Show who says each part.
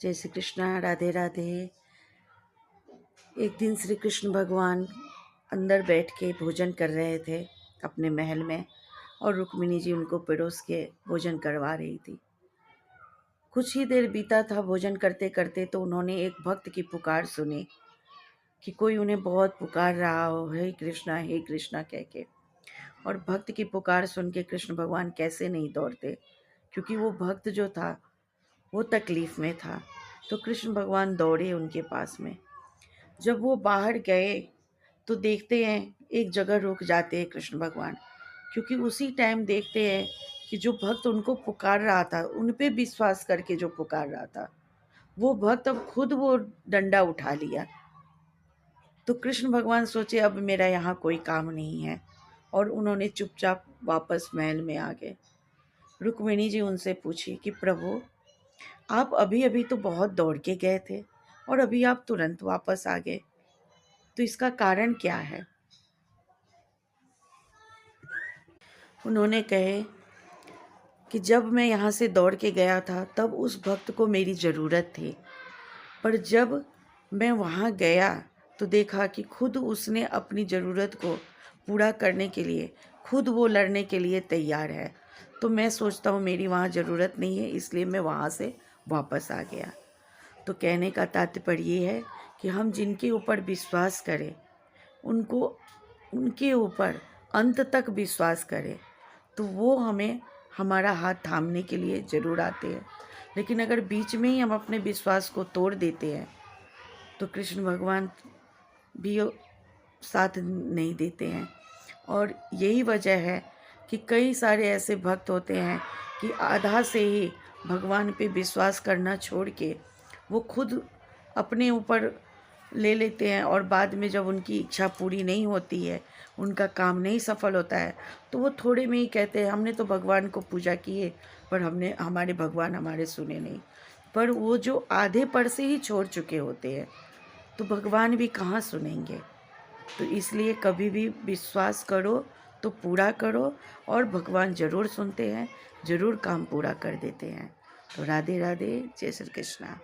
Speaker 1: जय श्री कृष्णा। राधे राधे। एक दिन श्री कृष्ण भगवान अंदर बैठ के भोजन कर रहे थे अपने महल में, और रुक्मिणी जी उनको परोस के भोजन करवा रही थी। कुछ ही देर बीता था भोजन करते करते, तो उन्होंने एक भक्त की पुकार सुनी कि कोई उन्हें बहुत पुकार रहा हो, हे कृष्णा कह के। और भक्त की पुकार सुन के कृष्ण भगवान कैसे नहीं दौड़ते, क्योंकि वो भक्त जो था वो तकलीफ में था। तो कृष्ण भगवान दौड़े उनके पास में। जब वो बाहर गए तो देखते हैं एक जगह रुक जाते हैं कृष्ण भगवान, क्योंकि उसी टाइम देखते हैं कि जो भक्त उनको पुकार रहा था, उन पे विश्वास करके जो पुकार रहा था, वो भक्त अब खुद वो डंडा उठा लिया। तो कृष्ण भगवान सोचे अब मेरा यहाँ कोई काम नहीं है, और उन्होंने चुपचाप वापस महल में आ गए। रुक्मिणी जी उनसे पूछी कि प्रभु, आप अभी अभी तो बहुत दौड़ के गए थे और अभी आप तुरंत वापस आ गए, तो इसका कारण क्या है? उन्होंने कहे कि जब मैं यहाँ से दौड़ के गया था तब उस भक्त को मेरी ज़रूरत थी, पर जब मैं वहाँ गया तो देखा कि खुद उसने अपनी ज़रूरत को पूरा करने के लिए खुद वो लड़ने के लिए तैयार है। तो मैं सोचता हूँ मेरी वहाँ ज़रूरत नहीं है, इसलिए मैं वहाँ से वापस आ गया। तो कहने का तात्पर्य ये है कि हम जिनके ऊपर विश्वास करें, उनको उनके ऊपर अंत तक विश्वास करें, तो वो हमें हमारा हाथ थामने के लिए ज़रूर आते हैं। लेकिन अगर बीच में ही हम अपने विश्वास को तोड़ देते हैं तो कृष्ण भगवान भी साथ नहीं देते हैं। और यही वजह है कि कई सारे ऐसे भक्त होते हैं कि आधा से ही भगवान पे विश्वास करना छोड़ के वो खुद अपने ऊपर ले लेते हैं, और बाद में जब उनकी इच्छा पूरी नहीं होती है, उनका काम नहीं सफल होता है, तो वो थोड़े में ही कहते हैं हमने तो भगवान को पूजा की है, पर हमारे भगवान हमारे सुने नहीं। पर वो जो आधे पर से ही छोड़ चुके होते हैं, तो भगवान भी कहाँ सुनेंगे। तो इसलिए कभी भी विश्वास करो तो पूरा करो, और भगवान ज़रूर सुनते हैं, ज़रूर काम पूरा कर देते हैं। तो राधे राधे। जय श्री कृष्णा।